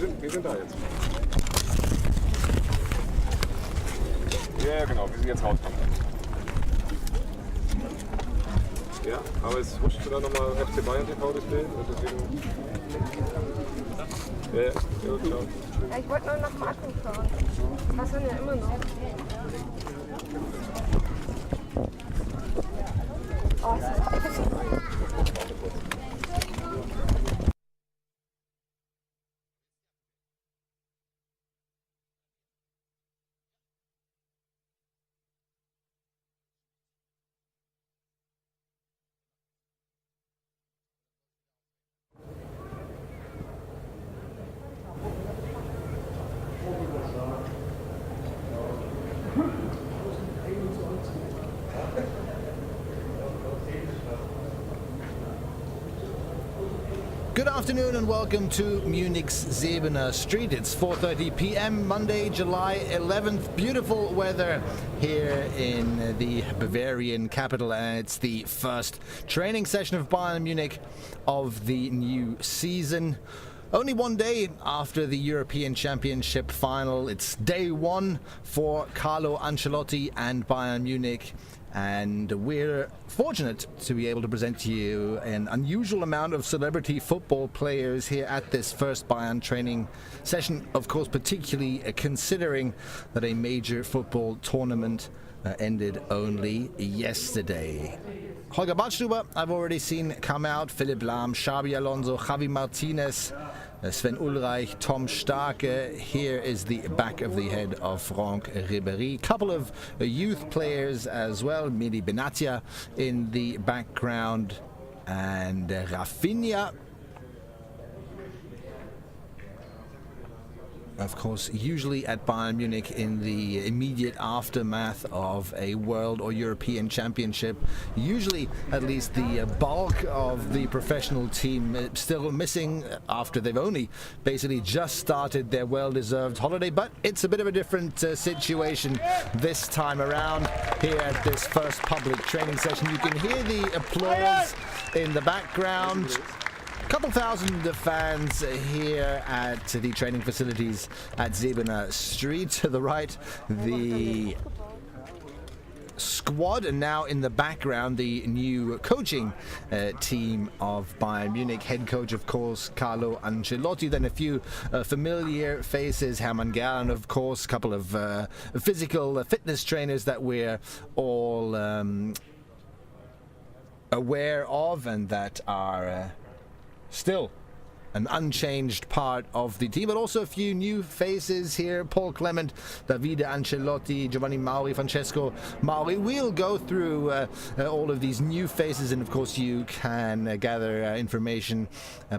Wir sind da jetzt. Ja, genau, wir sind jetzt rausgekommen. Ja, aber es rutscht dann nochmal FC Bayern TV Display. Deswegen. Ja, ciao. Ja, ich wollte nur nach Marken schauen. Was sind ja immer noch? Oh, es ist Good afternoon and welcome to Munich's Zebener Street. It's 4:30 p.m. Monday, July 11th. Beautiful weather here in the Bavarian capital, and it's the first training session of Bayern Munich of the new season. Only one day after the European Championship final. It's day one for Carlo Ancelotti and Bayern Munich. And we're fortunate to be able to present to you an unusual amount of celebrity football players here at this first Bayern training session. Of course, particularly considering that a major football tournament ended only yesterday. Holger Badstuber, I've already seen come out. Philipp Lahm, Xabi Alonso, Javi Martinez, Sven Ulreich, Tom Starke. Here is the back of the head of Franck Ribéry. Couple of youth players as well. Mehdi Benatia in the background, and Rafinha. Of course, usually at Bayern Munich in the immediate aftermath of a World or European Championship. Usually, at least, the bulk of the professional team still missing after they've only basically just started their well-deserved holiday. But it's a bit of a different situation this time around here at this first public training session. You can hear the applause in the background. Couple thousand fans here at the training facilities at Zebener Street. To the right, the squad, and now in the background, the new coaching team of Bayern Munich. Head coach, of course, Carlo Ancelotti. Then a few familiar faces, Hermann Gern, of course, a couple of physical fitness trainers that we're all aware of and that are still an unchanged part of the team, but also a few new faces here. Paul Clement, Davide Ancelotti, Giovanni Mauri, Francesco Mauri. We'll go through all of these new faces, and of course you can gather information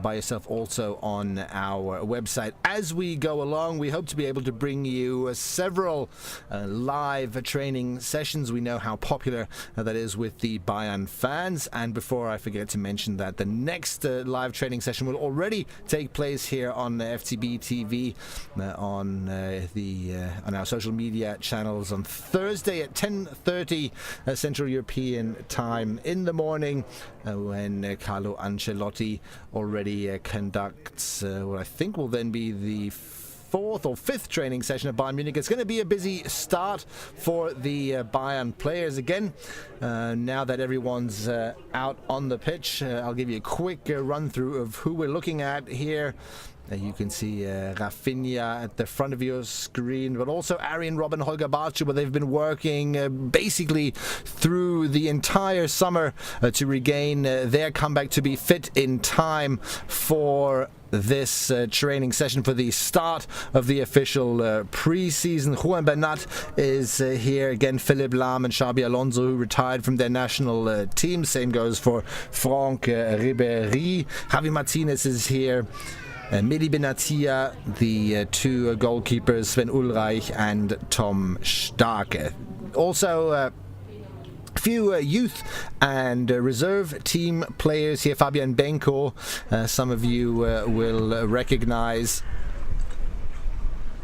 by yourself also on our website. As we go along, we hope to be able to bring you several live training sessions. We know how popular that is with the Bayern fans, and before I forget to mention that the next live training session will already take place here on FTB TV on our social media channels on Thursday at 10:30 Central European time in the morning, when Carlo Ancelotti already conducts what I think will then be the fourth or fifth training session of Bayern Munich. It's going to be a busy start for the Bayern players again. Now that everyone's out on the pitch, I'll give you a quick run through of who we're looking at here. You can see Rafinha at the front of your screen, but also Arjen Robben, Holger Badstuber. They've been working basically through the entire summer to regain their comeback, to be fit in time for this training session, for the start of the official pre-season. Juan Bernat is here again. Philipp Lahm and Xabi Alonso, who retired from their national team. Same goes for Franck Ribéry. Javi Martinez is here. Mehdi Benatia, the two goalkeepers, Sven Ulreich and Tom Starke. Also, a few youth and reserve team players here. Fabian Benko, some of you will recognize.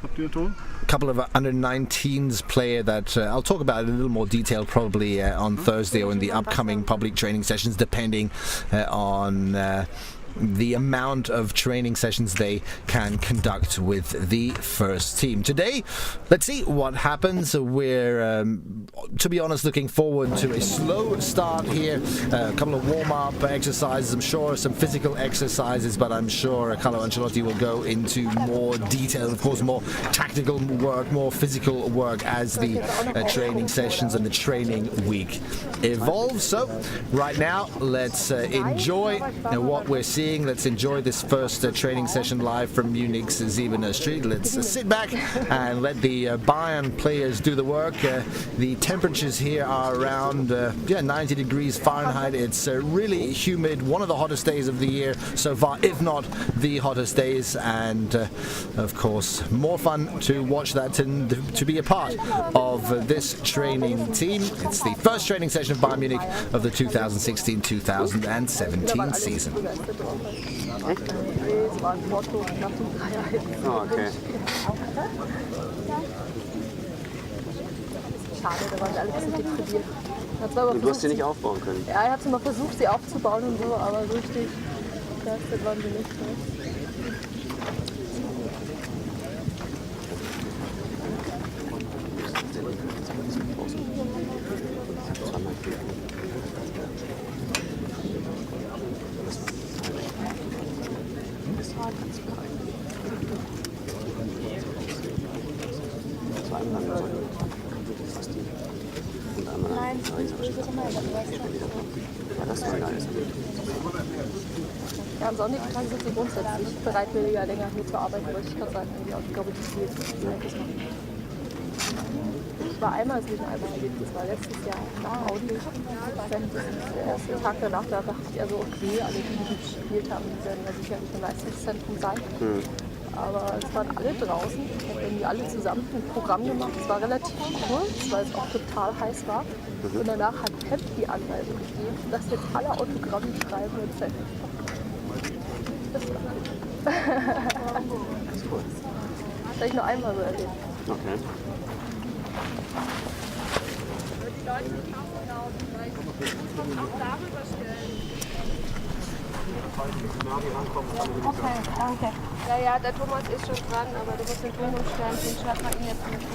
A couple of under-19s player that I'll talk about in a little more detail probably on Thursday or in the upcoming public training sessions, depending on the amount of training sessions they can conduct with the first team. Today, let's see what happens. We're, to be honest, looking forward to a slow start here. A couple of warm-up exercises, I'm sure, some physical exercises, but I'm sure Carlo Ancelotti will go into more detail, of course, more tactical work, more physical work as the training sessions and the training week evolve. So right now, let's enjoy what we're seeing. Let's enjoy this first training session live from Munich's Siebener Street. Let's sit back and let the Bayern players do the work. The temperatures here are around 90 degrees Fahrenheit. It's really humid, one of the hottest days of the year so far, if not the hottest days, and of course more fun to watch that and to be a part of this training team. It's the first training session of Bayern Munich of the 2016-2017 season. Oh, okay. Schade, da waren sie alle ein bisschen deprimiert. Und du hast sie nicht aufbauen können? Ja, ich habe sie mal versucht, sie aufzubauen und so, aber so richtig begeistert waren sie nicht. Ne? Nein, das ist nicht so mal, Das war nice. Ja, am sonnigen Tag sind sie grundsätzlich bereitwilliger, länger hier zu arbeiten, wollte ich gerade sagen. Ich glaube, die viel Ich war einmal, es ist ein Erlebnis, das war letztes Jahr nach Audi. Das der erste Tag danach, da dachte ich also, okay, alle, die gespielt haben, die werden ja sicher nicht im Leistungszentrum sein. Aber es waren alle draußen. Ich habe irgendwie alle zusammen ein Programm gemacht. Es war relativ kurz, weil es auch total heiß war. Und danach hat Pep die Anweisung gegeben, dass jetzt alle Autogramme schreiben und fertig. Das war cool. Das ist cool. Das habe ich nur einmal so erlebt. Okay. Die Leute nicht auflaufen, weil ich muss auch darüber stellen. Okay, danke. Ja, der Thomas ist schon dran, aber du musst den Ton umstellen, den schreibt man ihn jetzt nicht.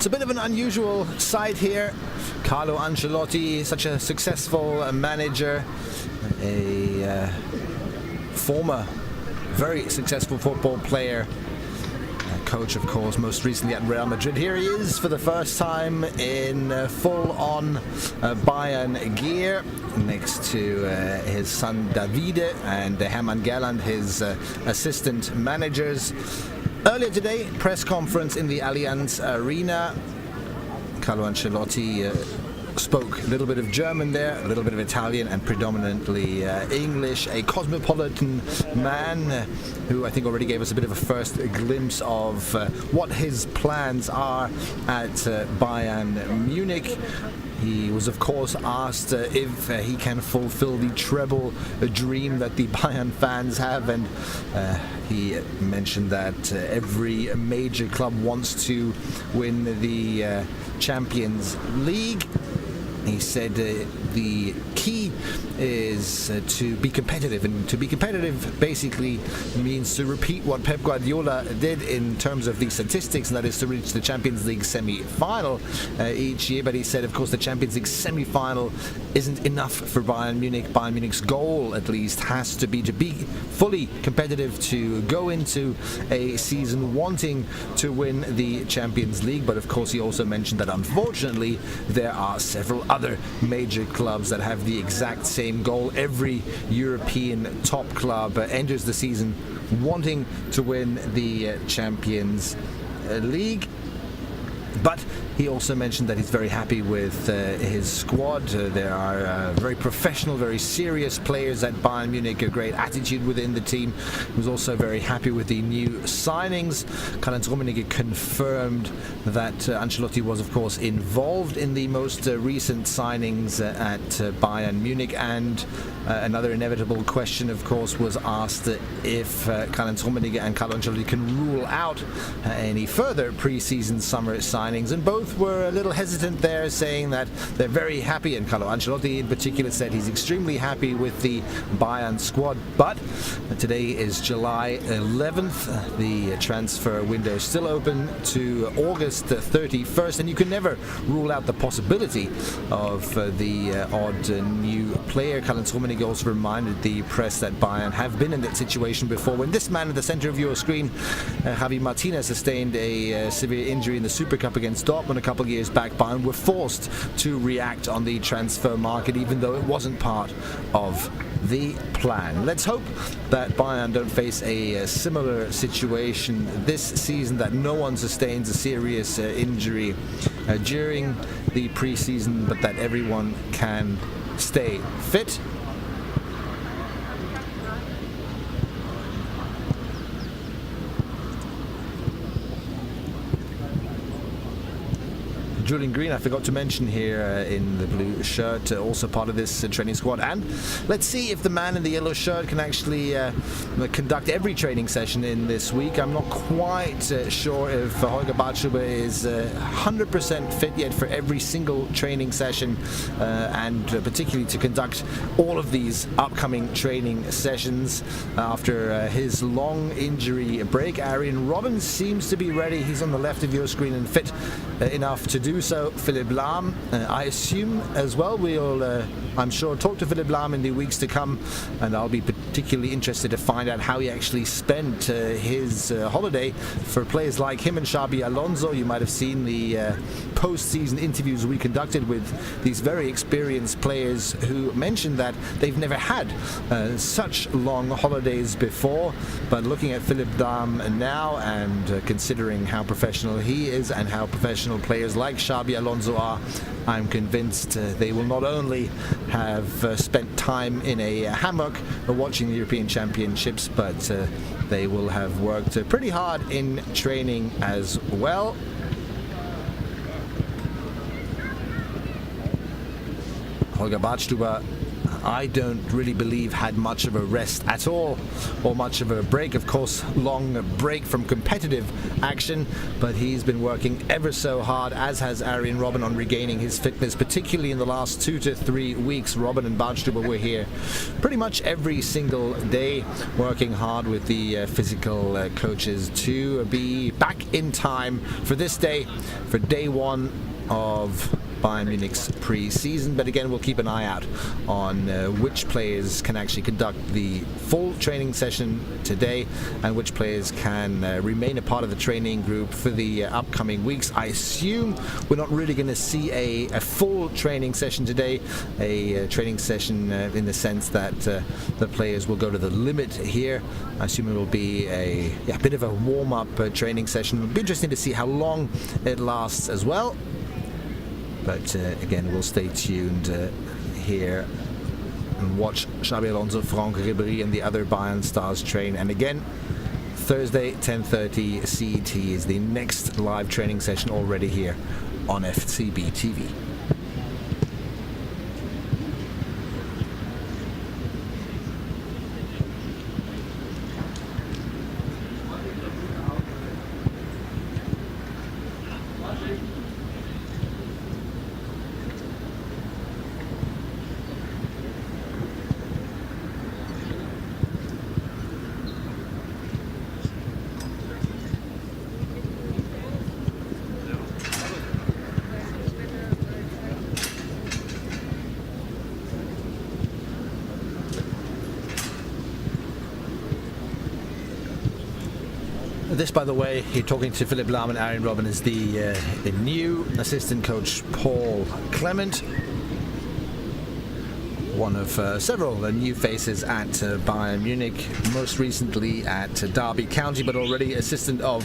a bit of an unusual sight here. Carlo Ancelotti, such a successful manager, a former very successful football player, coach, of course, most recently at Real Madrid. Here he is for the first time in full-on Bayern gear, next to his son Davide and Hermann Gerland, his assistant managers. Earlier today, press conference in the Allianz Arena. Carlo Ancelotti spoke a little bit of German there, a little bit of Italian, and predominantly English. A cosmopolitan man who I think already gave us a bit of a first glimpse of what his plans are at Bayern Munich. He was, of course, asked if he can fulfill the treble dream that the Bayern fans have, and he mentioned that every major club wants to win the Champions League. He said the key is to be competitive, and to be competitive basically means to repeat what Pep Guardiola did in terms of the statistics, and that is to reach the Champions League semi-final each year. But he said, of course, the Champions League semi-final isn't enough for Bayern Munich. Bayern Munich's goal, at least, has to be fully competitive, to go into a season wanting to win the Champions League. But of course, he also mentioned that unfortunately there are several other major clubs that have the exact same goal. Every European top club enters the season wanting to win the Champions League. But he also mentioned that he's very happy with his squad. There are very professional, very serious players at Bayern Munich, a great attitude within the team. He was also very happy with the new signings. Karl-Heinz Rummenigge confirmed that Ancelotti was, of course, involved in the most recent signings at Bayern Munich. And another inevitable question, of course, was asked if Karl-Heinz Rummenigge and Carlo Ancelotti can rule out any further pre-season summer signings. And both were a little hesitant there, saying that they're very happy, and Carlo Ancelotti in particular said he's extremely happy with the Bayern squad. But today is July 11th. The transfer window is still open to August 31st, and you can never rule out the possibility of the odd new player. Karl-Heinz Rummenigge also reminded the press that Bayern have been in that situation before, when this man at the center of your screen, Javi Martinez, sustained a severe injury in the Super Cup against Dortmund a couple of years back. Bayern were forced to react on the transfer market, even though it wasn't part of the plan. Let's hope that Bayern don't face a similar situation this season, that no one sustains a serious injury during the preseason, but that everyone can stay fit. Julian Green, I forgot to mention here in the blue shirt, also part of this training squad. And let's see if the man in the yellow shirt can actually conduct every training session in this week. I'm not quite sure if Holger Badstuber is 100% fit yet for every single training session, and particularly to conduct all of these upcoming training sessions after his long injury break. Arjen Robben seems to be ready. He's on the left of your screen and fit enough to do so. Philipp Lahm, I assume as well. We'll, I'm sure, talk to Philipp Lahm in the weeks to come, and I'll be particularly interested to find out how he actually spent his holiday. For players like him and Xabi Alonso, you might have seen the post-season interviews we conducted with these very experienced players who mentioned that they've never had such long holidays before. But looking at Philipp Lahm now, and considering how professional he is and how professional players like Xabi Alonso are, I'm convinced they will not only have spent time in a hammock watching the European Championships, but they will have worked pretty hard in training as well. Holger Badstuber I don't really believe had much of a rest at all, or much of a break. Of course, long break from competitive action, but he's been working ever so hard, as has Arjen Robben, on regaining his fitness, particularly in the last 2 to 3 weeks. Robben and Bartstuber were here pretty much every single day, working hard with the physical coaches to be back in time for this day, for day one of Bayern Munich's pre-season. But again, we'll keep an eye out on which players can actually conduct the full training session today and which players can remain a part of the training group for the upcoming weeks. I assume we're not really going to see a full training session today, a training session in the sense that the players will go to the limit here. I assume it will be a bit of a warm-up training session. It'll be interesting to see how long it lasts as well. But again, we'll stay tuned here and watch Xabi Alonso, Franck Ribéry and the other Bayern stars train. And again, Thursday, 10:30 CET is the next live training session already here on FCB TV. This, by the way, you're talking to Philipp Lahm and Arjen Robben, is the new assistant coach Paul Clement, one of several new faces at Bayern Munich, most recently at Derby County, but already assistant of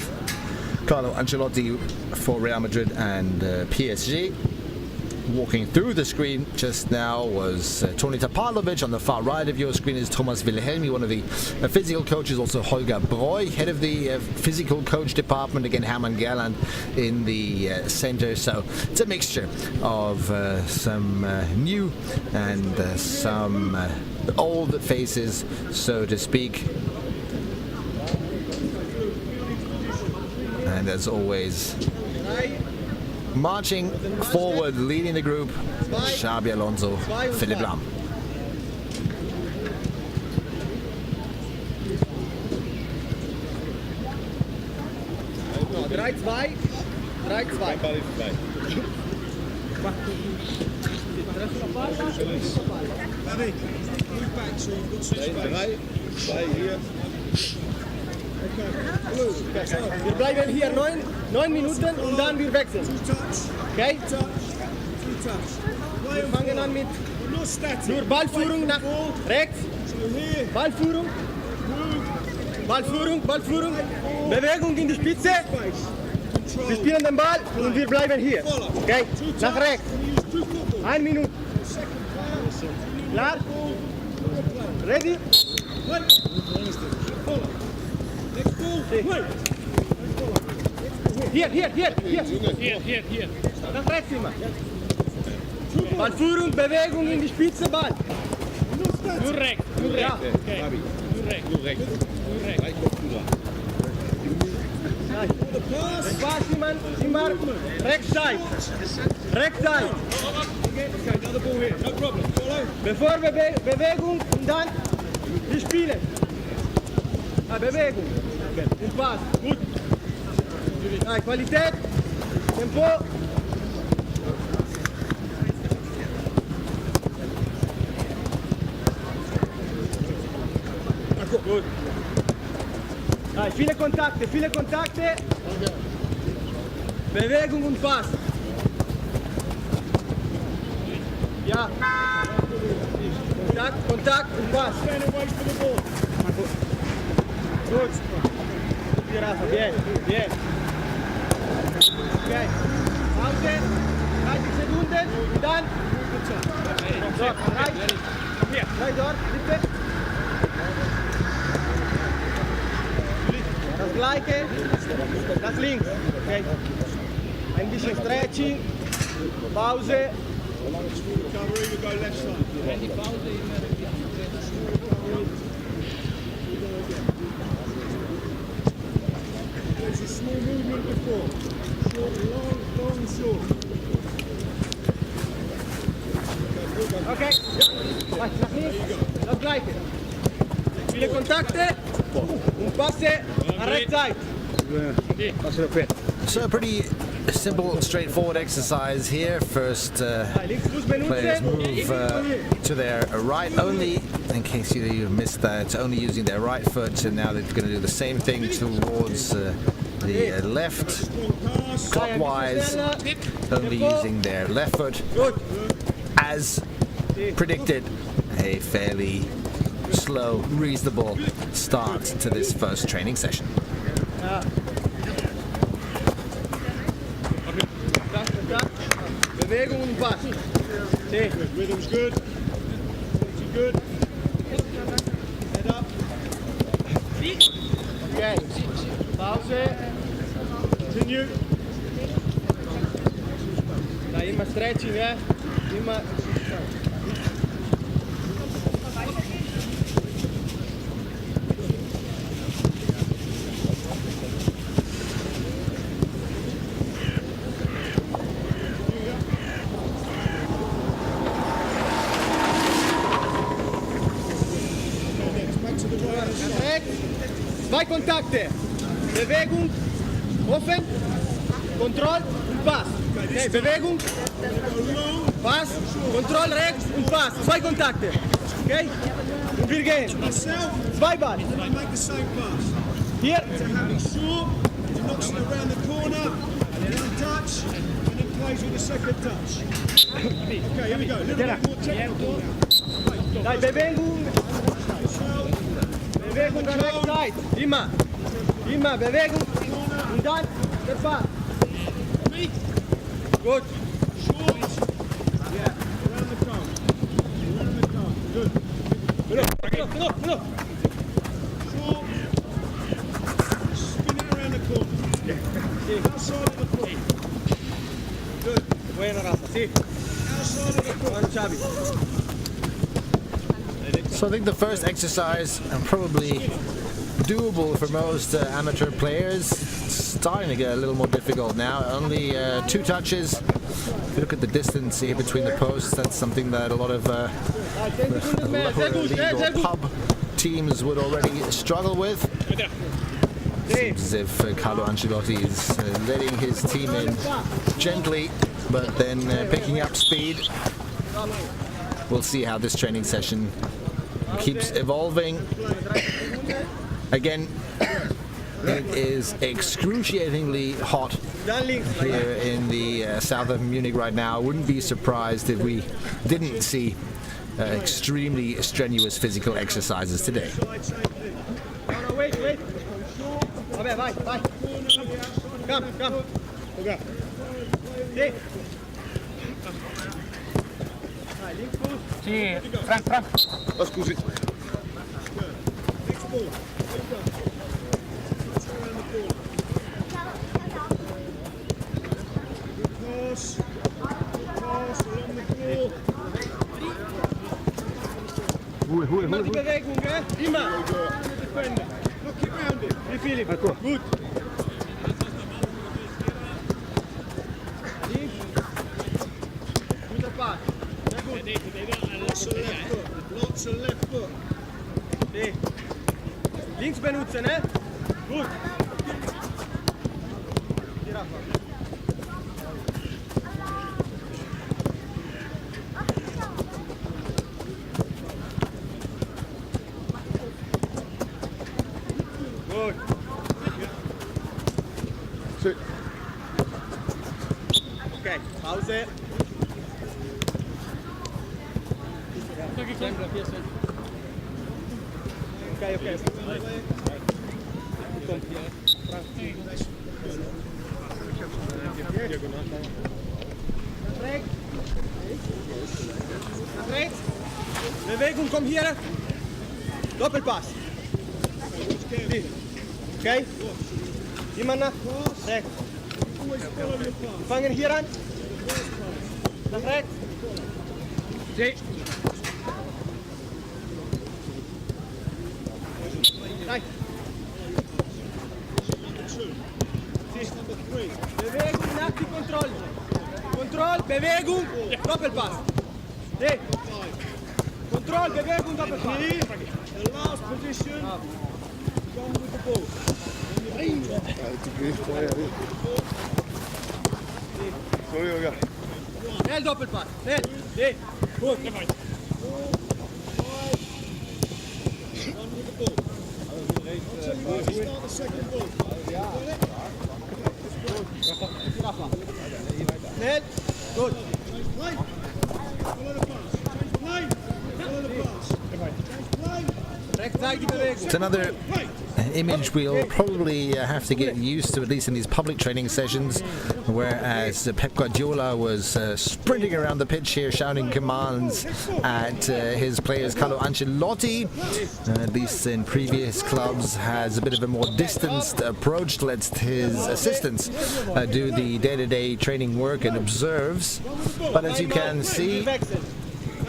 Carlo Ancelotti for Real Madrid and PSG. Walking through the screen just now was Toni Tapalovic. On the far right of your screen is Thomas Wilhelmi, one of the physical coaches. Also Holger Breu, head of the physical coach department. Again, Hermann Gerland in the center. So it's a mixture of some new and some old faces, so to speak. And as always, marching forward, leading the group, Xabi Alonso, Philipp Lahm. Wir bleiben hier 9 Minuten und dann wir wechseln. Okay? Wir fangen an mit nur Ballführung nach rechts. Ballführung. Ballführung. Bewegung in die Spitze. Wir spielen den Ball und wir bleiben hier. Okay? Nach rechts. 1 Minute. Klar? Ready? Hier. Nach rechts immer. Ballführung, Bewegung in die Spitze, Ball. Nur rechts. Ja. Okay. Nur rechts. Pass immer rechts sein. Bevor Bewegung und dann wir spielen. Bewegung. Und Pass. Gut. Qualität. Tempo. Gut. Viele Kontakte. Bewegung und Pass. Ja. Kontakt und Pass. Gut. Bien. Okay. Pause. 30 Sekunden und dann. Dort. Drei dort, bitte. Das gleiche. Das links. Okay. Ein bisschen Stretching. Pause. Recovery, we go left side. There's a small movement before. Short, long, long, short. Okay. Vai, nach links. Das gleiche. Viele Kontakte. Und Passe an rechts Seite. So a pretty simple, straightforward exercise here. First, players move to their right only. In case you missed that, only using their right foot, and now they're going to do the same thing towards the left, clockwise, only using their left foot. As predicted, a fairly slow, reasonable start to this first training session. Bewegung und Pass. Rhythm's good. Pretty good. Head up. Okay. Pause. Continue. Da immer stretching, Immer. Zwei Kontakte. Bewegung, offen, Kontroll und Pass. Okay, Bewegung, Pass, Kontroll rechts und Pass. Zwei Kontakte. Okay? Und wir gehen. Zwei Ball. Make the same pass. Hier. So have it short, he knocks it around the corner, one touch, and then plays with the second touch. Okay, here we go. A little bit more technical now. Dai, Bewegung. Bewegung an rechts Seite. Immer. Immer Bewegung. Und dann der Pass. Gut. Short. Yeah, around the cone. Around the cone. Good. Genug. Short. Spin it around the corner. Outside of the foot. Good. Buena Rafa, sí. Outside of the foot. Juan Xavi. So I think the first exercise, and probably doable for most amateur players, starting to get a little more difficult now. Only 2 touches. If you look at the distance here between the posts, that's something that a lot of lower league or pub teams would already struggle with. Seems as if Carlo Ancelotti is letting his team in gently, but then picking up speed. We'll see how this training session keeps evolving. Again, it is excruciatingly hot here in the south of Munich right now. I wouldn't be surprised if we didn't see extremely strenuous physical exercises today. No, wait. Vabbè, vai. Come. Okay. Sì. Dai, links Fuß. Sì, Frank. Oh, scusi. Next ball. Well done. That's around the corner. Good pass. Along the floor. Immer die Bewegung, Immer. Defender. Knock it round him. Wie Philipp. Gut. Links. Guter Pass. Sehr gut. Lots of left foot. Sì. Links benutzen, Gut. Die Rafa. Gut. Okay, Pause. Okay. Komm. Nach rechts. Bewegung, komm hier. Doppelpass. Okay? Immer nach rechts. Wir fangen hier an. Nach rechts. Sí. Bewegung nach die Kontrolle. Kontroll, Bewegung, Doppelpass. Sí. Control, Bewegung, Doppelpass. The last position, gone with the ball. Schnell Doppelpass. Schnell. Sí. Gut. One with the ball. I'll tell you where to start the second ball. Schnell. Gut. Change plane. Follow the pass. Change plane. Follow the pass. Change plane. Rechtzeitig Bewegung. It's another image we'll probably have to get used to, at least in these public training sessions, whereas Pep Guardiola was sprinting around the pitch here shouting commands at his players. Carlo Ancelotti, at least in previous clubs, has a bit of a more distanced approach, lets his assistants do the day-to-day training work and observes. But as you can see,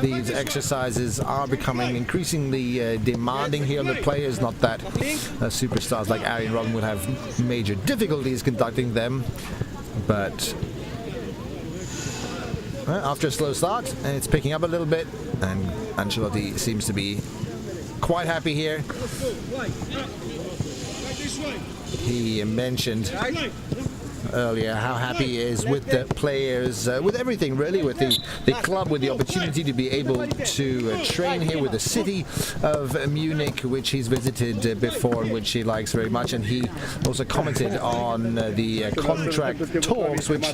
these exercises are becoming increasingly demanding here on the players. Not that superstars like Arjen Robben will have major difficulties conducting them, but after a slow start, it's picking up a little bit, and Ancelotti seems to be quite happy here. He mentioned earlier how happy he is with the players, with everything really, with the club, with the opportunity to be able to train here with the city of Munich, which he's visited before and which he likes very much. And he also commented on the contract talks, which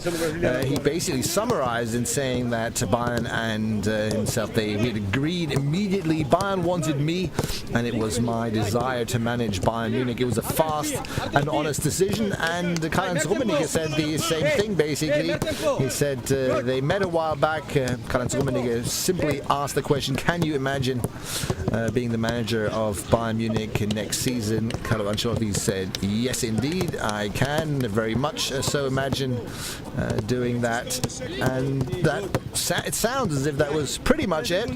he basically summarized in saying that Bayern and himself, we had agreed immediately. Bayern wanted me, and it was my desire to manage Bayern Munich. It was a fast and honest decision, and Karl-Heinz Rummenigge said the same thing basically. He said they met a while back. Karl-Heinz Rummenigge simply asked the question, can you imagine being the manager of Bayern Munich next season? Carlo Ancelotti said, yes indeed, I can very much so imagine doing that. And that it sounds as if that was pretty much it.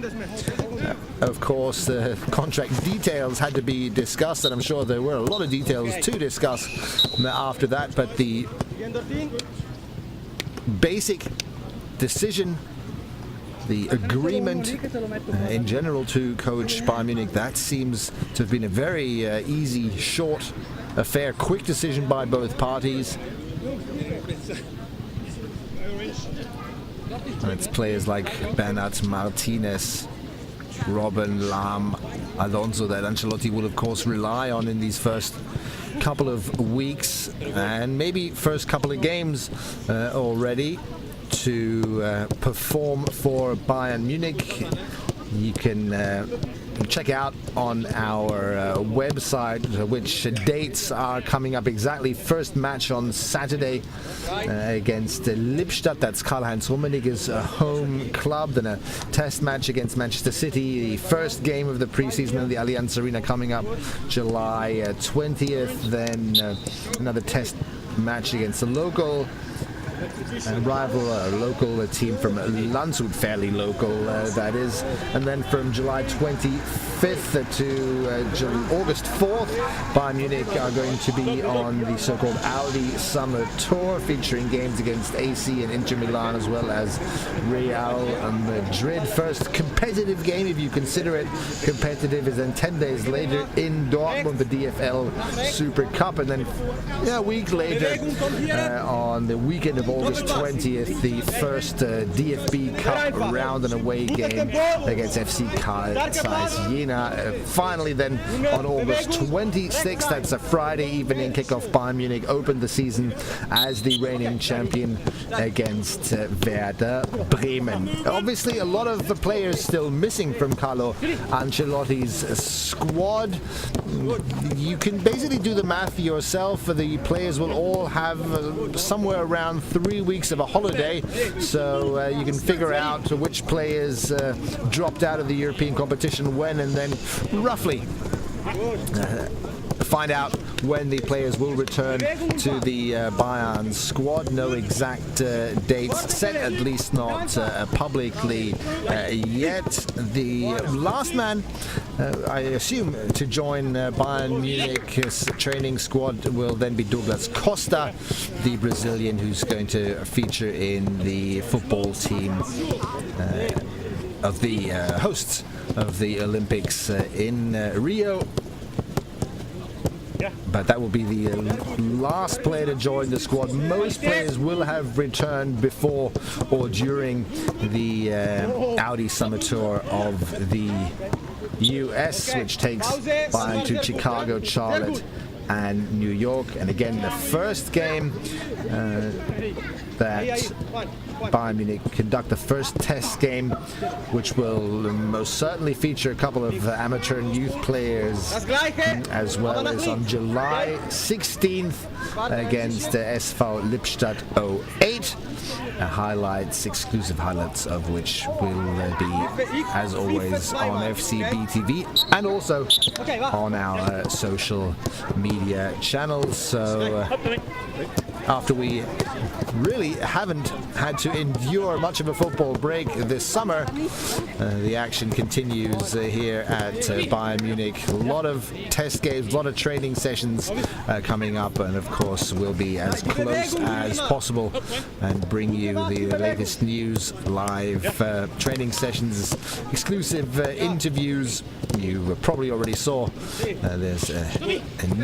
Of course, the contract details had to be discussed, and I'm sure there were a lot of details to discuss after that, but the basic decision, the agreement in general to coach Bayern Munich, that seems to have been a very easy, short affair, quick decision by both parties. And it's players like Bernat, Martinez, Robben, Lahm, Alonso that Ancelotti will of course rely on in these first couple of weeks and maybe first couple of games already to perform for Bayern Munich. You can check out on our website which dates are coming up exactly. First match on Saturday against Lippstadt, that's Karl-Heinz Rummenigge's home club. Then a test match against Manchester City, the first game of the preseason in the Allianz Arena coming up July 20th. Then another test match against a local rival, a local team from Landshut, fairly local that is. And then from July 25th to August 4th, Bayern Munich are going to be on the so-called Audi Summer Tour, featuring games against AC and Inter Milan as well as Real Madrid. First competitive game, if you consider it competitive, is then 10 days later in Dortmund, the DFL Super Cup, and then a week later on the weekend of August 20th, the first DFB Cup round and away game against FC Carl Zeiss Jena. Finally then on August 26th, that's a Friday evening kickoff, Bayern Munich opened the season as the reigning champion against Werder Bremen. Obviously a lot of the players still missing from Carlo Ancelotti's squad. You can basically do the math yourself. The players will all have somewhere around 3 weeks of a holiday, so you can figure out which players dropped out of the European competition when, and then roughly find out when the players will return to the Bayern squad. No exact dates set, at least not publicly yet. The last man, I assume, to join Bayern Munich's training squad will then be Douglas Costa, the Brazilian who's going to feature in the football team of the hosts of the Olympics in Rio. But that will be the last player to join the squad. Most players will have returned before or during the Audi Summer Tour of the US, which takes Bayern to Chicago, Charlotte and New York. And again, the first game that Bayern Munich conduct, the first test game, which will most certainly feature a couple of amateur and youth players, as well as on July 16th against SV Lippstadt 08. Exclusive highlights of which will be, as always, on FCB TV and also on our social media channels. So after we really haven't had to endure much of a football break this summer, the action continues here at Bayern Munich. A lot of test games, a lot of training sessions coming up, and of course we'll be as close as possible and bring you the latest news, live training sessions, exclusive interviews. You probably already saw there's a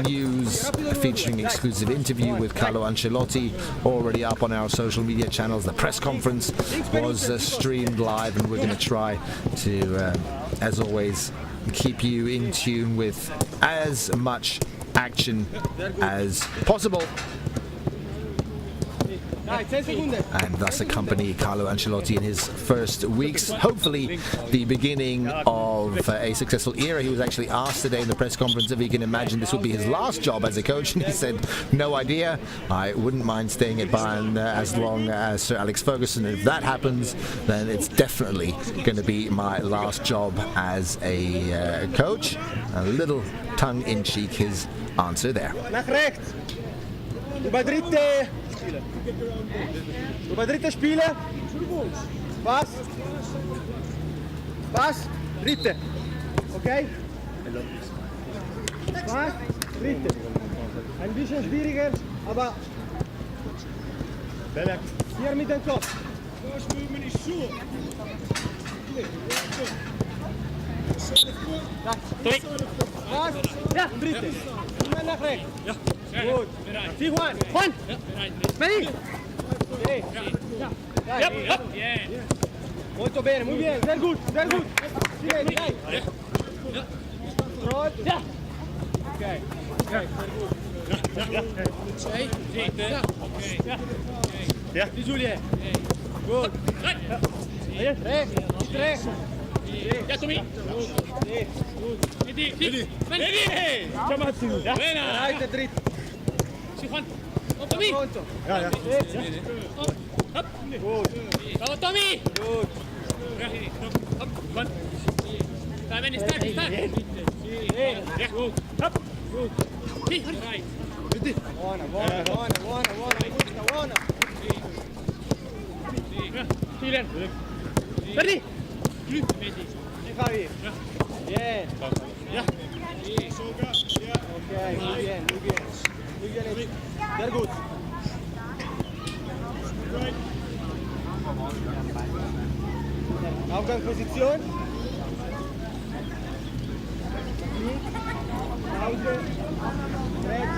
news featuring exclusive interview with Carlo Ancelotti already up on our social media channels. The press conference was streamed live, and we're going to try to, as always, keep you in tune with as much action as possible, and thus accompany Carlo Ancelotti in his first weeks. Hopefully the beginning of a successful era. He was actually asked today in the press conference if he can imagine this would be his last job as a coach, and he said, no idea. I wouldn't mind staying at Bayern as long as Sir Alex Ferguson. If that happens, then it's definitely going to be my last job as a coach. A little tongue-in-cheek his answer there. Über dritte Spiele. Was? Dritte. Okay? Was? Dritte. Ein bisschen schwieriger, aber hier mit dem Kopf. First movement is short. Was? Ja, dritte. Immer nach rechts. Gut. See Juan. Juan. Ready? Molto bene, muy bien. Sehr gut, sehr gut. Sigue, dai. Control. Ja. Okay. Okay, sehr gut. Ja. Die Julie. Gut. Rechts. Ja, Tommy. Vedi. Chiamati. Right, dritt. Juan. Tommy. Pronto. Ja. Gut. Bravo, Tommy. Gut. Dai, bene, stai. Ja, gut. Gut. Right. Buona. Spielen. Ready? Javi. Bien. Ja. Okay, muy bien. Sehr gut. Aufgangsposition. Pause. Ready.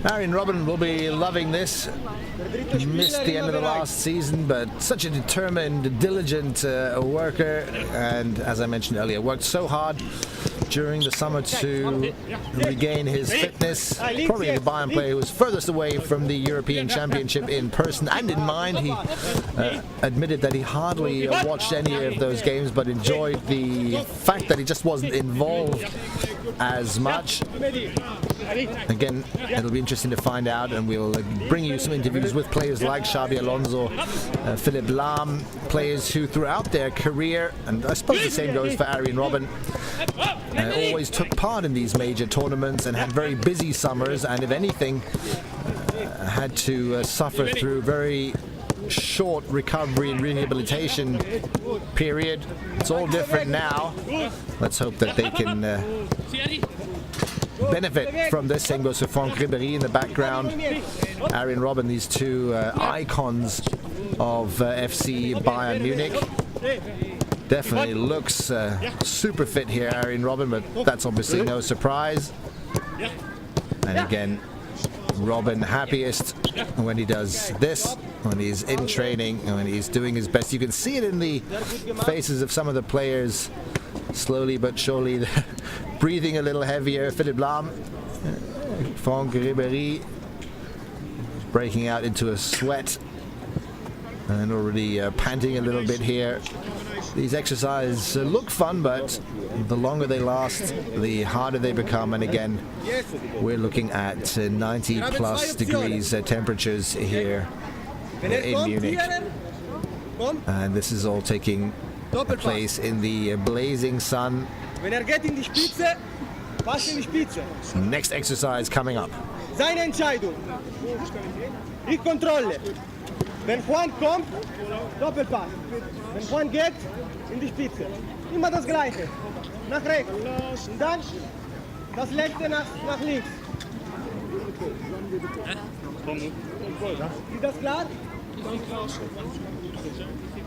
Marion Robin will be loving this. Missed the end of the last season, but such a determined, diligent worker, and as I mentioned earlier, worked so hard during the summer to regain his fitness. Probably the Bayern player who was furthest away from the European Championship in person and in mind. He admitted that he hardly watched any of those games, but enjoyed the fact that he just wasn't involved as much. Again, it'll be interesting to find out, and we'll bring you some interviews with players like Xabi Alonso, Philipp Lahm, players who throughout their career, and I suppose the same goes for Arjen Robben, always took part in these major tournaments and had very busy summers, and if anything, had to suffer through very short recovery and rehabilitation period. It's all different now. Let's hope that they can benefit from this. Same goes for Franck Ribéry in the background. Arjen Robben, these two icons of FC Bayern Munich. Definitely looks super fit here, Arjen Robben, but that's obviously no surprise. And again, Robben happiest when he does this, when he's in training and when he's doing his best. You can see it in the faces of some of the players, slowly but surely breathing a little heavier. Philipp Lahm, Franck Ribéry breaking out into a sweat and already panting a little bit here. These exercises look fun, but the longer they last, the harder they become. And again, we're looking at 90 plus degrees temperatures here in Munich. And this is all taking place in the blazing sun. Next exercise coming up. Seine Entscheidung. Ich kontrolle. Wenn Juan kommt, Doppelpass. Wenn Juan geht, in die Spitze. Immer das Gleiche. Nach rechts. Und dann das letzte nach links. Ist das klar?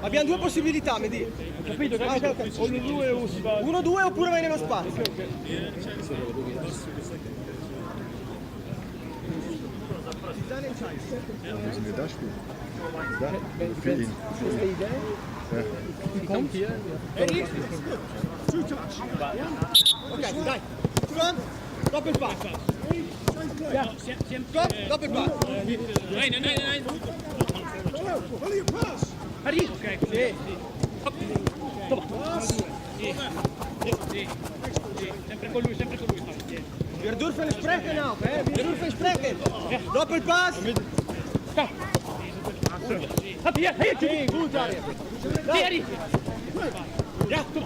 Abbiamo due possibilità, Mehdi. Capito? Uno, due oppure vai nello spazio. Müssen wir da spielen? Da? Für ihn. Die kommt hier. Okay, dai. Komm, Doppelpass. Ja, komm, Doppelpass. Nein. Follow your pass. Okay. Sì. Sempre con lui. Wir dürfen sprechen auch, wir dürfen sprechen. Doppelpass.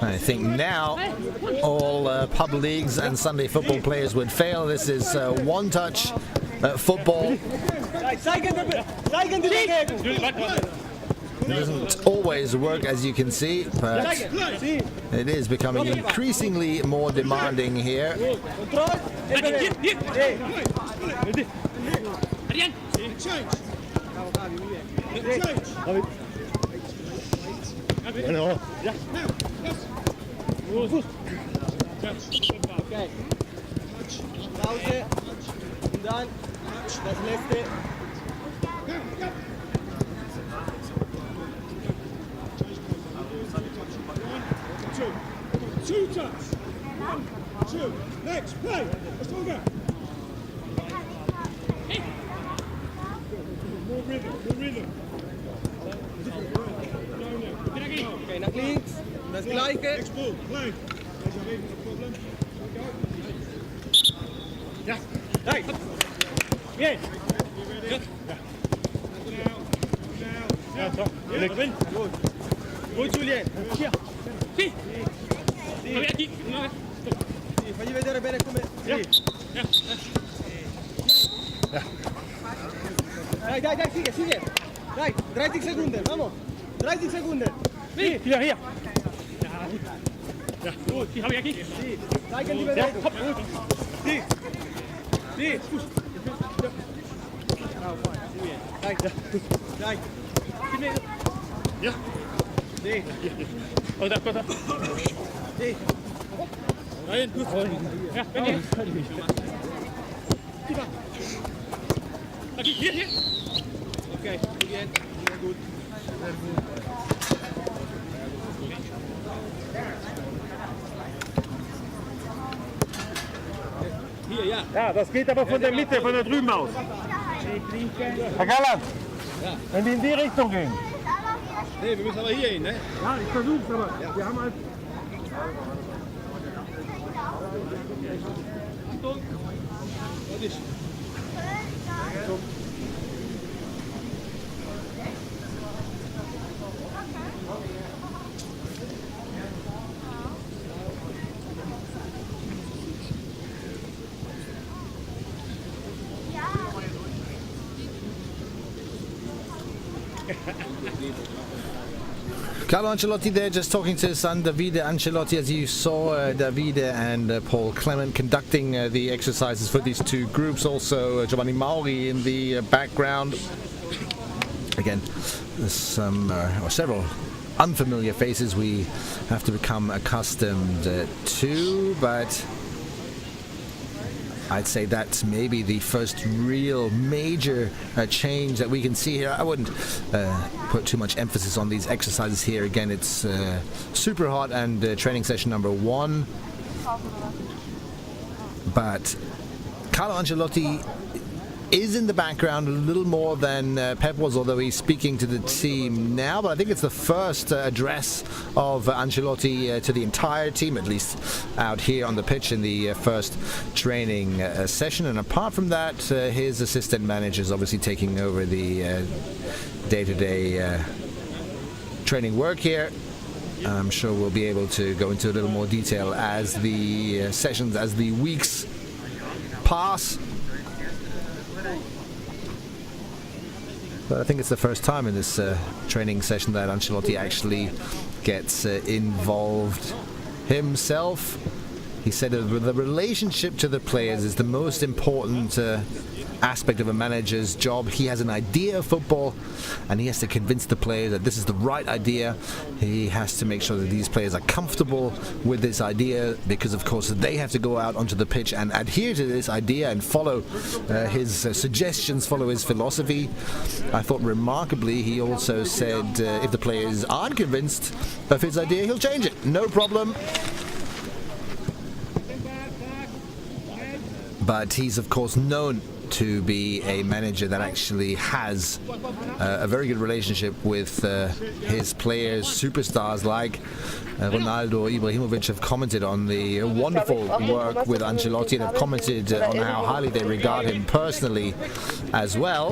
I think now all pub leagues and Sunday football players would fail. This is one-touch football. It doesn't always work, as you can see, but it is becoming increasingly more demanding here. Okay. Pause. Und dann das letzte. Two touch. 1, 2. Next, play. Let's go again. More rhythm. Okay, nach links. Das Gleiche. Next ball, play. Problem. Ja. Hey. Bien. Gut, Julien. Sì. Sì, fagli vedere bene come. Sì. Dai, sigue. Dai, 30 Sekunden, vamos. 30 Sekunden. Sì, hier. Ja, gut, die habe ich aquí. Sì, zeigen die Bewegung. Gut. Sì. Dai. Ja. Sì. Cosa? Sì. Nein, gut. Ja, hier. Okay, bien. Sehr gut. Ja, das geht aber von der Mitte, von da drüben aus. Herr Galland, wenn wir in die Richtung gehen. Nee, wir müssen aber hier hin, ne? Ja, ich versuch's, aber wir haben halt... Carlo Ancelotti there, just talking to his son Davide Ancelotti. As you saw, Davide and Paul Clement conducting the exercises for these two groups. Also Giovanni Mauri in the background. Again, there's some or several unfamiliar faces we have to become accustomed to, but I'd say that's maybe the first real major change that we can see here. I wouldn't put too much emphasis on these exercises here. Again, it's super hot and training session number 1. But Carlo Ancelotti is in the background a little more than Pep was, although he's speaking to the team now. But I think it's the first address of Ancelotti to the entire team, at least out here on the pitch in the first training session. And apart from that, his assistant manager is obviously taking over the day-to-day training work here. I'm sure we'll be able to go into a little more detail as the sessions, as the weeks pass. But I think it's the first time in this training session that Ancelotti actually gets involved himself. He said that the relationship to the players is the most important aspect of a manager's job. He has an idea of football and he has to convince the players that this is the right idea. He has to make sure that these players are comfortable with this idea, because of course they have to go out onto the pitch and adhere to this idea and follow his suggestions, follow his philosophy. I thought remarkably he also said if the players aren't convinced of his idea, he'll change it, no problem. But he's of course known to be a manager that actually has a very good relationship with his players. Superstars like Ronaldo, Ibrahimovic have commented on the wonderful work with Ancelotti and have commented on how highly they regard him personally as well.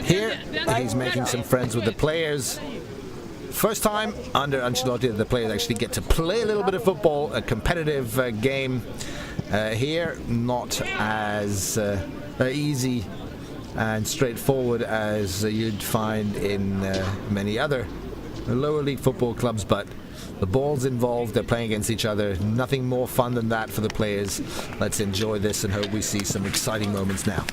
Here he's making some friends with the players. First time under Ancelotti that the players actually get to play a little bit of football, a competitive game. Here, not as easy and straightforward as you'd find in many other lower league football clubs, but the ball's involved, they're playing against each other. Nothing more fun than that for the players. Let's enjoy this and hope we see some exciting moments now.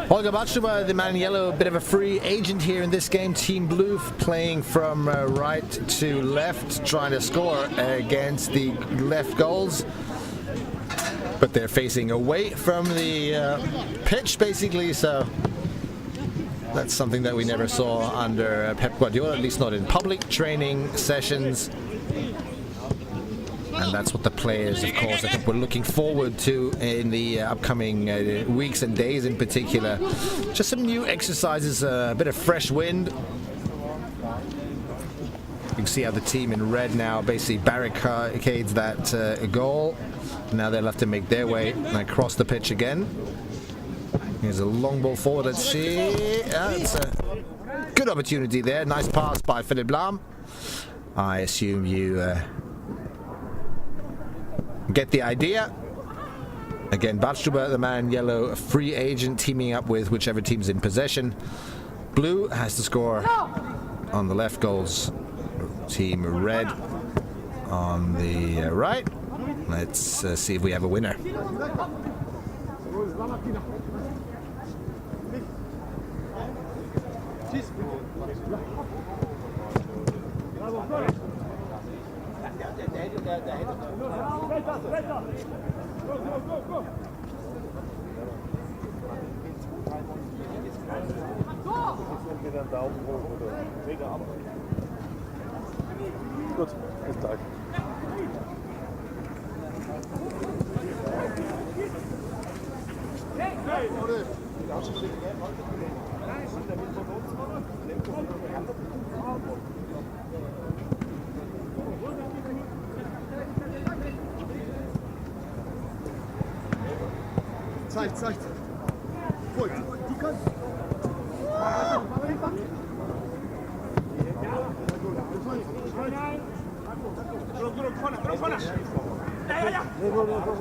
Holger Badstuber, the man in yellow, a bit of a free agent here in this game. Team Blue playing from right to left, trying to score against the left goals. But they're facing away from the pitch, basically, so that's something that we never saw under Pep Guardiola, at least not in public training sessions. And that's what the players, of course, I think we're looking forward to in the upcoming weeks and days in particular. Just some new exercises, a bit of fresh wind. You can see how the team in red now basically barricades that goal. Now they'll have to make their way across the pitch again. Here's a long ball forward. Let's see. It's a good opportunity there. Nice pass by Philipp Lahm. I assume you get the idea. Again, Badstuber, the man in yellow, a free agent, teaming up with whichever team's in possession. Blue has to score on the left goals. Team red on the right. Let's see if we have a winner. Gut, bis gleich. Zeit. Gut, du kannst.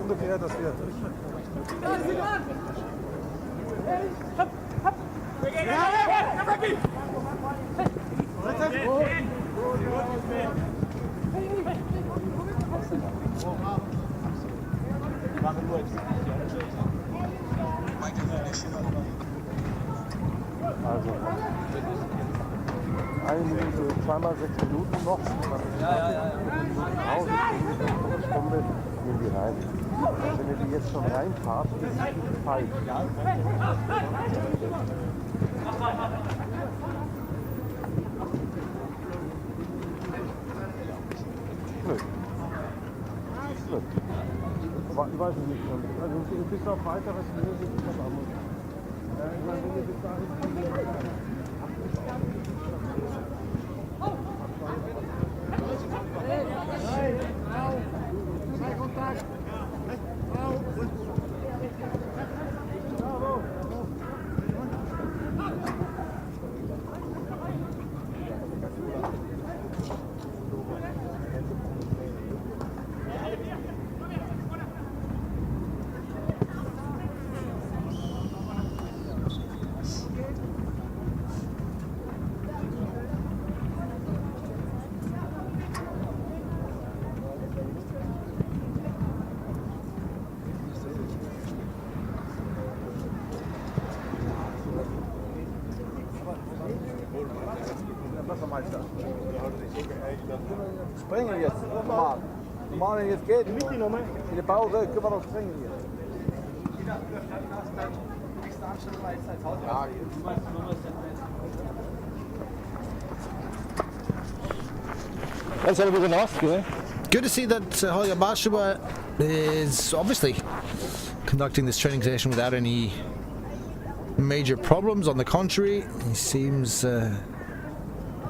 Ungefähr, dass wir. Also, eine Minute, zweimal 6 Minuten noch. Stunde gehen die rein. Wenn ihr die jetzt schon reinfahrt, ist es falsch. Nö. Aber ich weiß es nicht. Also bis auf weiteres Lösen ist das anders. Ich meine, wenn ihr bis dahin Springen jetzt, normal. Normal, wenn jetzt geht, in die Pause, können wir noch springen hier. Good to see that Holger Badstuber is obviously conducting this training session without any major problems. On the contrary, he seems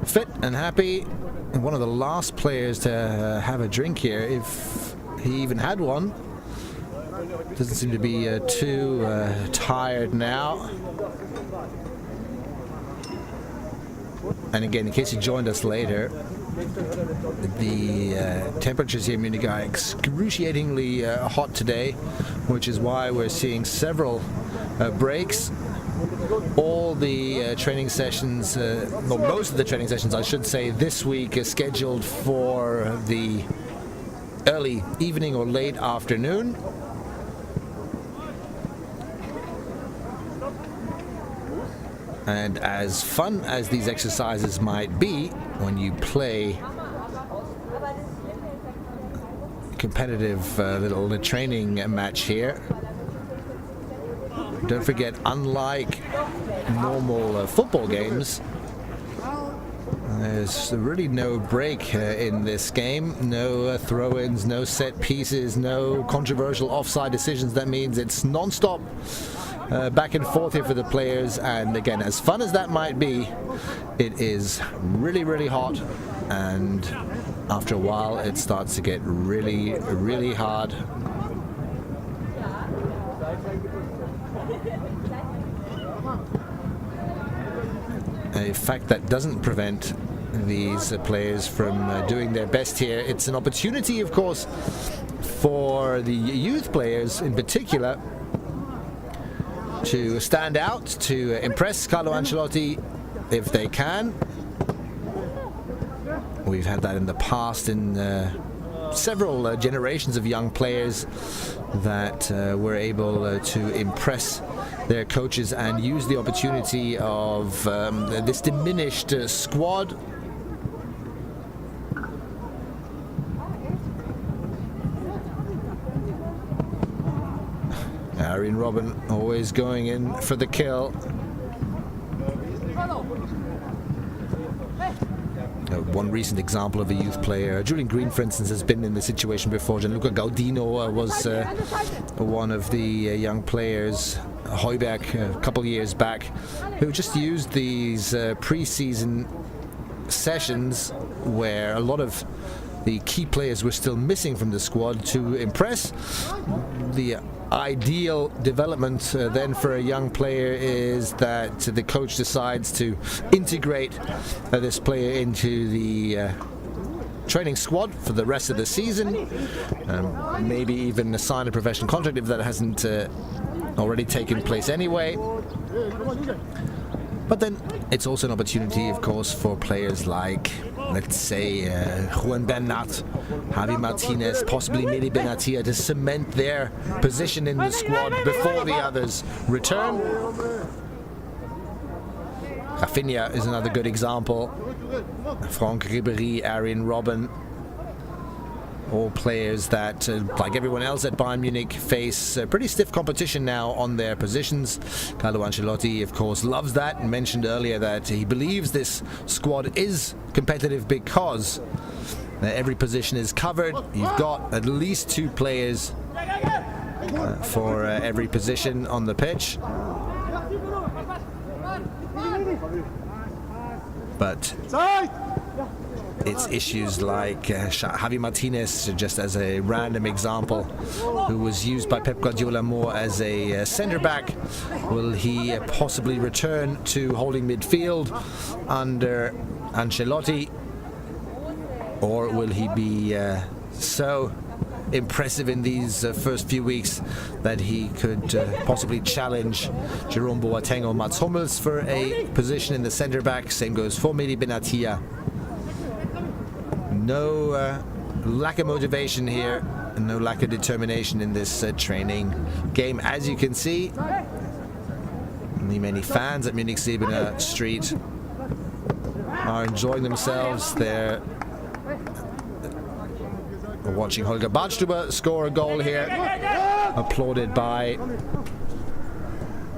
fit and happy. And one of the last players to have a drink here, if he even had one. Doesn't seem to be too tired now. And again, in case you joined us later, the temperatures here in Munich are excruciatingly hot today, which is why we're seeing several breaks. All the training sessions, well, most of the training sessions, I should say, this week is scheduled for the early evening or late afternoon. And as fun as these exercises might be when you play competitive little training match here, don't forget, unlike normal football games, there's really no break in this game. No throw-ins, no set pieces, no controversial offside decisions. That means it's non-stop back and forth here for the players. And again, as fun as that might be, it is really, really hot. And after a while, it starts to get really, really hard. A fact that doesn't prevent these players from doing their best here. It's an opportunity, of course, for the youth players in particular to stand out, to impress Carlo Ancelotti if they can. We've had that in the past in several generations of young players that were able to impress their coaches and use the opportunity of this diminished squad. Arjen Robben always going in for the kill. One recent example of a youth player, Julian Green, for instance, has been in this situation before. Gianluca Gaudino was one of the young players, Heuberg, a couple years back, who just used these pre-season sessions where a lot of the key players were still missing from the squad to impress. The ideal development then for a young player is that the coach decides to integrate this player into the training squad for the rest of the season, maybe even sign a professional contract if that hasn't already taken place anyway. But then it's also an opportunity, of course, for players like, let's say, Juan Bernat, Javi Martinez, possibly Mehdi Benatia, to cement their position in the squad before the others return. Rafinha is another good example. Franck Ribéry, Arjen Robben, all players that, like everyone else at Bayern Munich, face pretty stiff competition now on their positions. Carlo Ancelotti, of course, loves that and mentioned earlier that he believes this squad is competitive because every position is covered. You've got at least 2 players for every position on the pitch. But it's issues like Javi Martinez, just as a random example, who was used by Pep Guardiola more as a centre-back. Will he possibly return to holding midfield under Ancelotti? Or will he be so impressive in these first few weeks that he could possibly challenge Jerome Boateng or Mats Hummels for a position in the centre-back? Same goes for Mehdi Benatia. No lack of motivation here, and no lack of determination in this training game. As you can see, many fans at Munich Sebener Street are enjoying themselves. They're watching Holger Badstuber score a goal here, applauded by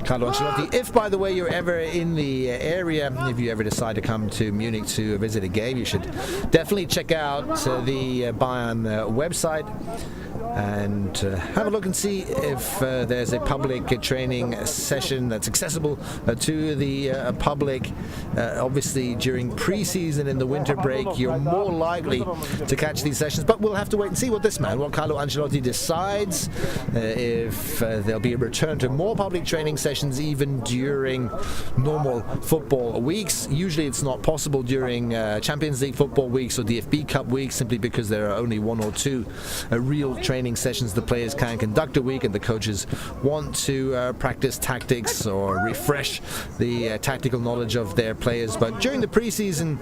Carlo Ancelotti. If, by the way, you're ever in the area, if you ever decide to come to Munich to visit a game, you should definitely check out the Bayern website and have a look and see if there's a public training session that's accessible to the public. Obviously, during pre-season in the winter break, you're more likely to catch these sessions, but we'll have to wait and see what Carlo Ancelotti decides, if there'll be a return to more public training sessions even during normal football weeks. Usually it's not possible during Champions League football weeks or DFB Cup weeks, simply because there are only 1 or 2 real training sessions the players can conduct a week, and the coaches want to practice tactics or refresh the tactical knowledge of their players. But during the preseason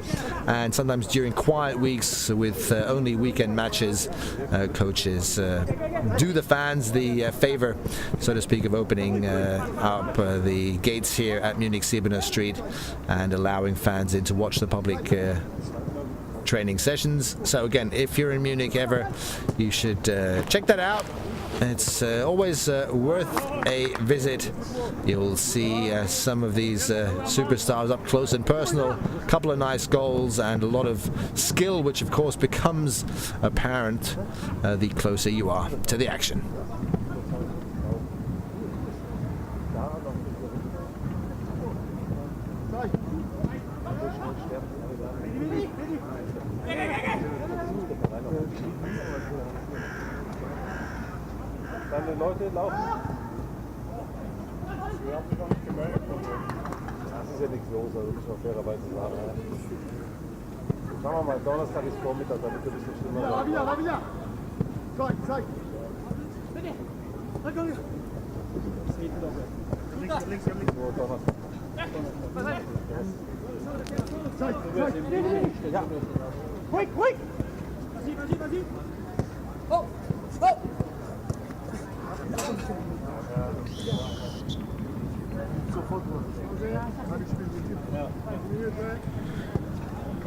and sometimes during quiet weeks with only weekend matches, coaches do the fans the favor, so to speak, of opening up the gates here at Munich Siebener Street and allowing fans in to watch the public training sessions. So again, if you're in Munich ever, you should check that out. It's always worth a visit. You'll see some of these superstars up close and personal, a couple of nice goals and a lot of skill, which of course becomes apparent the closer you are to the action. Deine Leute laufen. Wir haben sich noch nicht gemeldet. Das ist ja nichts los, also muss man fairerweise sagen. Schauen wir mal, Donnerstag ist Vormittag, da wird ein bisschen schlimmer. Ja, wieder. Zeig. Bitte. Links. Nur Donnerstag. Zeig. Ja. Ruhig. Sieh. Oh.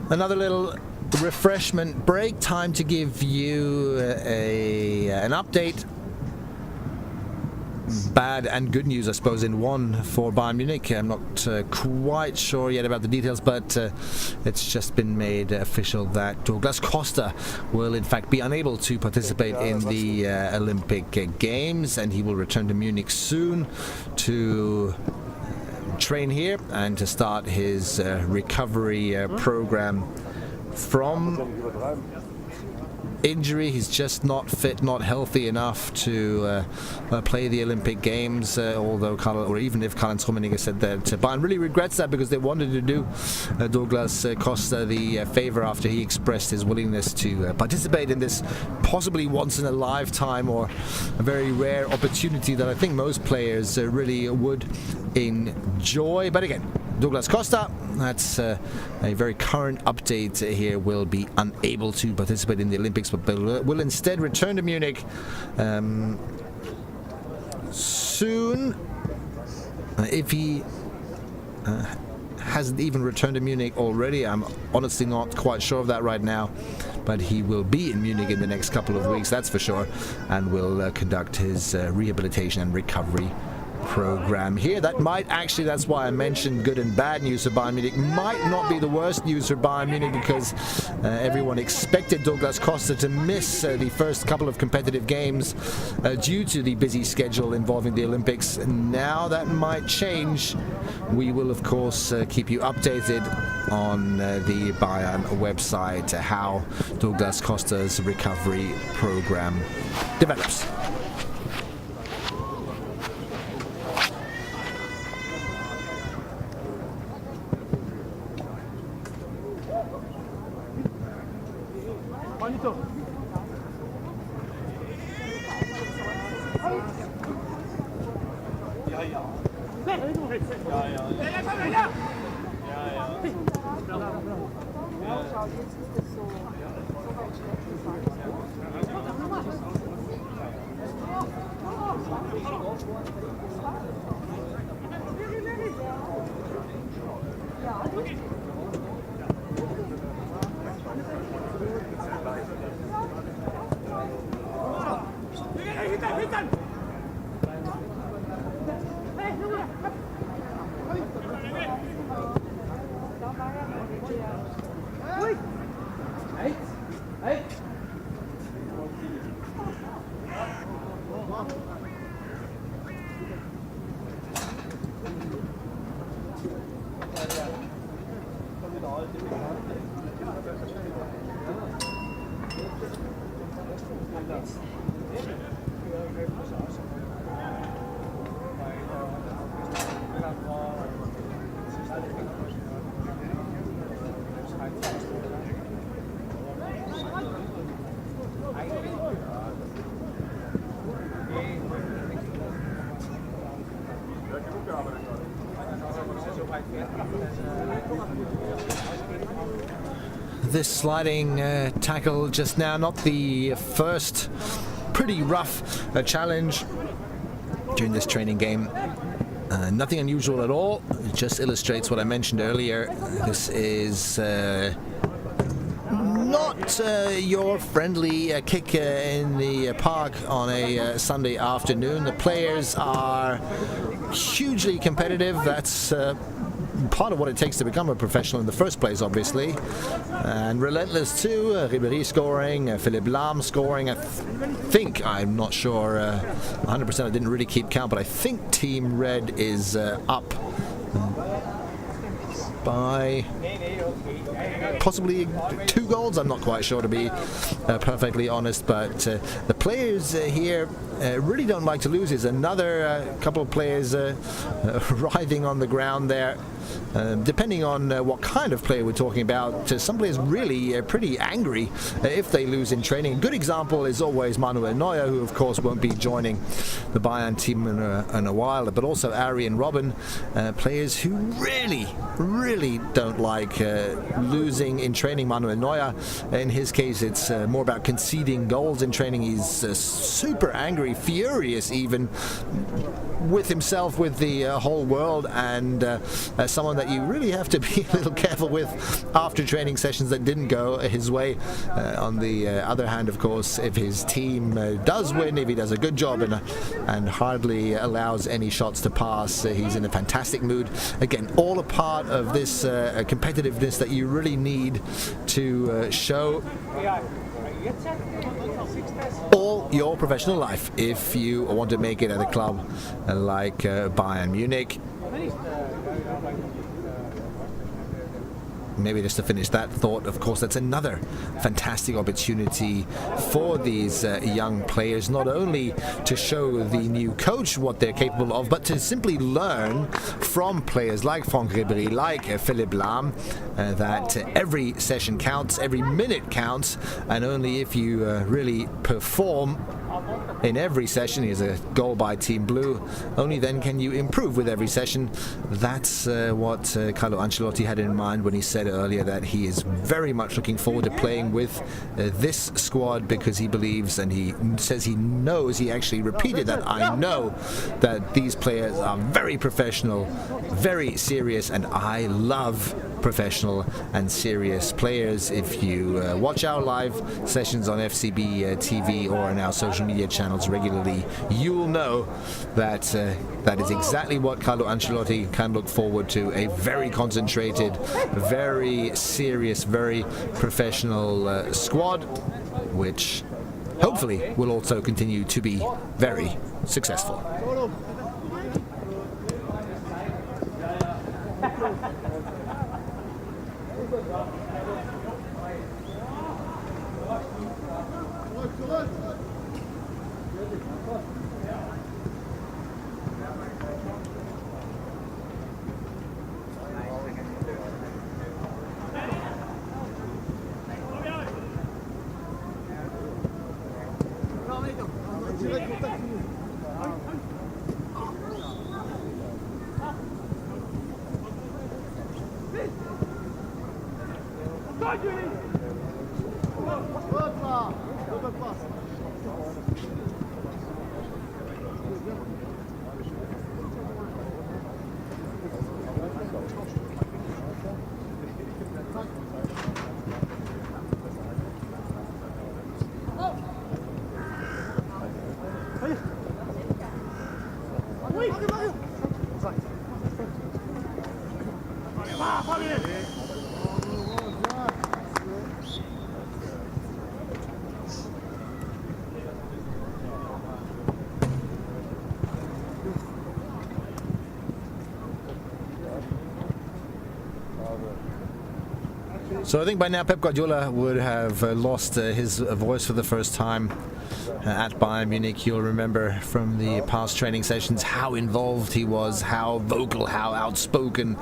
Another little refreshment break. Time to give you an update. Bad and good news, I suppose, in one for Bayern Munich. I'm not quite sure yet about the details, but it's just been made official that Douglas Costa will in fact be unable to participate in the Olympic Games, and he will return to Munich soon to train here and to start his recovery program from injury. He's just not fit, not healthy enough to play the Olympic Games, although even if Karl-Heinz Rummenigge said that Bayern really regrets that, because they wanted to do Douglas Costa the favor after he expressed his willingness to participate in this possibly once in a lifetime or a very rare opportunity that I think most players really would enjoy. But again, Douglas Costa, that's a very current update here, will be unable to participate in the Olympics, but will instead return to Munich soon. If he hasn't even returned to Munich already, I'm honestly not quite sure of that right now, but he will be in Munich in the next couple of weeks, that's for sure, and will conduct his rehabilitation and recovery program here. That might actually, that's why I mentioned good and bad news for Bayern Munich, might not be the worst news for Bayern Munich, because everyone expected Douglas Costa to miss the first couple of competitive games due to the busy schedule involving the Olympics. Now that might change. We will of course keep you updated on the Bayern website how Douglas Costa's recovery program develops. This sliding tackle just now, not the first pretty rough challenge during this training game Nothing unusual at all. It just illustrates what I mentioned earlier. This is not your friendly kick in the park on a Sunday afternoon. The players are hugely competitive. That's part of what it takes to become a professional in the first place, obviously. And relentless too. Ribéry scoring, Philippe Lahm scoring. I think, I'm not sure 100%, I didn't really keep count, but I think Team Red is up by possibly 2 goals. I'm not quite sure, to be perfectly honest, but the players here really don't like to lose. There's another couple of players writhing on the ground there. Depending on what kind of player we're talking about, some players really pretty angry if they lose in training. A good example is always Manuel Neuer, who of course won't be joining the Bayern team in a while, but also Ari and Robben, players who really don't like losing in training. Manuel Neuer, in his case, it's more about conceding goals in training. He's super angry, furious even, with himself, with the whole world, and someone that you really have to be a little careful with after training sessions that didn't go his way. On the other hand, of course, if his team does win, if he does a good job and hardly allows any shots to pass, he's in a fantastic mood. Again, all a part of this competitiveness that you really need to show all your professional life if you want to make it at a club like Bayern Munich. Maybe just to finish that thought, of course, that's another fantastic opportunity for these young players, not only to show the new coach what they're capable of, but to simply learn from players like Franck Ribéry, like Philippe Lahm, that every session counts, every minute counts, and only if you really perform in every session. Here's a goal by Team Blue. Only then can you improve with every session. That's what Carlo Ancelotti had in mind when he said earlier that he is very much looking forward to playing with this squad, because he believes, and he says he knows, he actually repeated that, I know that these players are very professional, very serious, and I love professional and serious players. If you watch our live sessions on FCB TV or on our social media channels regularly, you'll know that that is exactly what Carlo Ancelotti can look forward to. A very concentrated, very serious, very professional squad, which hopefully will also continue to be very successful. So I think by now Pep Guardiola would have lost his voice for the first time at Bayern Munich. You'll remember from the past training sessions how involved he was, how vocal, how outspoken,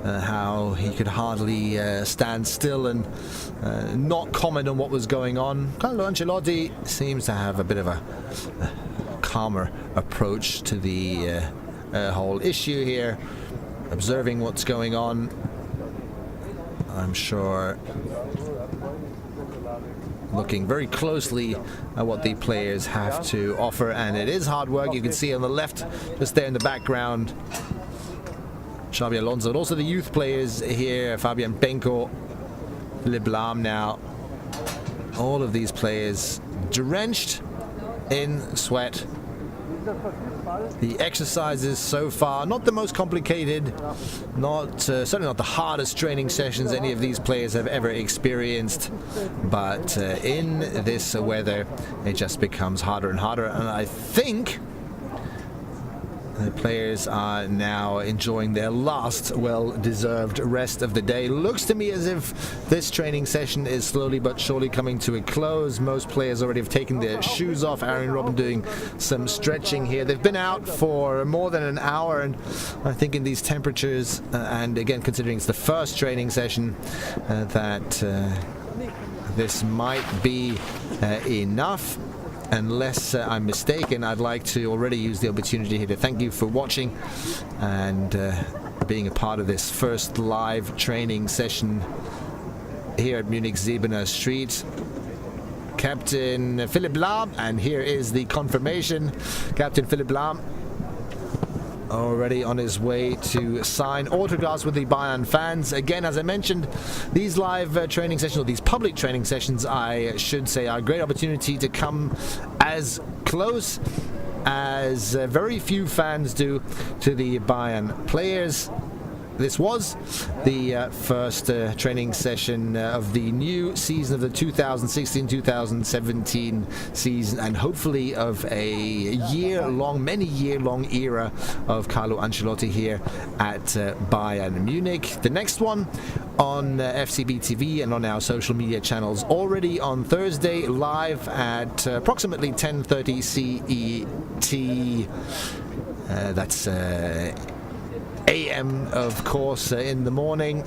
how he could hardly stand still and not comment on what was going on. Carlo Ancelotti seems to have a bit of a calmer approach to the whole issue here, observing what's going on. I'm sure looking very closely at what the players have to offer, and it is hard work. You can see on the left, just there in the background, Xabi Alonso, and also the youth players here, Fabian Benko, Philipp Lahm now. All of these players drenched in sweat. The exercises so far, not the most complicated, certainly not the hardest training sessions any of these players have ever experienced, but in this weather it just becomes harder and harder, and I think the players are now enjoying their last well-deserved rest of the day. Looks to me as if this training session is slowly but surely coming to a close. Most players already have taken their shoes off. Aaron Robben doing some stretching here. They've been out for more than an hour, and I think in these temperatures, and again considering it's the first training session, that this might be enough. Unless I'm mistaken, I'd like to already use the opportunity here to thank you for watching and being a part of this first live training session here at Munich Zebener Street. Captain Philipp Lahm, and here is the confirmation. Captain Philipp Lahm already on his way to sign autographs with the Bayern fans. Again, as I mentioned, these live training sessions, or these public training sessions, I should say, are a great opportunity to come as close as very few fans do to the Bayern players. This was the first training session of the new season of the 2016-2017 season, and hopefully of a many year-long era of Carlo Ancelotti here at Bayern Munich. The next one on FCB TV and on our social media channels already on Thursday, live at approximately 10:30 CET. That's AM, of course, in the morning.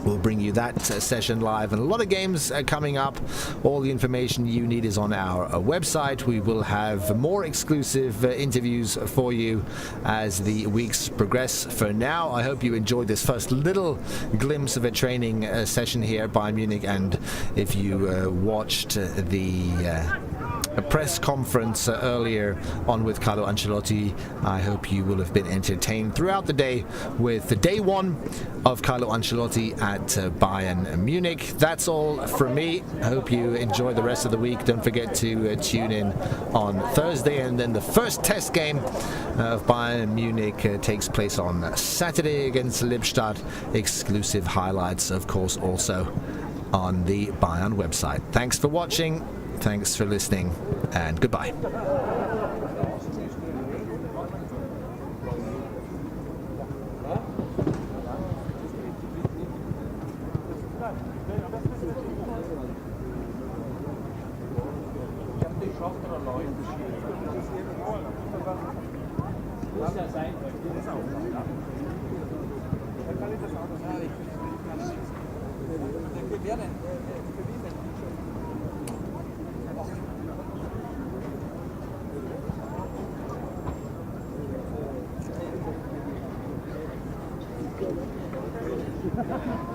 We'll bring you that session live, and a lot of games coming up. All the information you need is on our website. We will have more exclusive interviews for you as the weeks progress. For now, I hope you enjoyed this first little glimpse of a training session here at Bayern Munich, and if you watched a press conference earlier on with Carlo Ancelotti, I hope you will have been entertained throughout the day with the day one of Carlo Ancelotti at Bayern Munich. That's all from me. I hope you enjoy the rest of the week. Don't forget to tune in on Thursday, and then the first test game of Bayern Munich takes place on Saturday against Lippstadt. Exclusive highlights, of course, also on the Bayern website. Thanks for watching. Thanks for listening, and goodbye. Ha ha ha.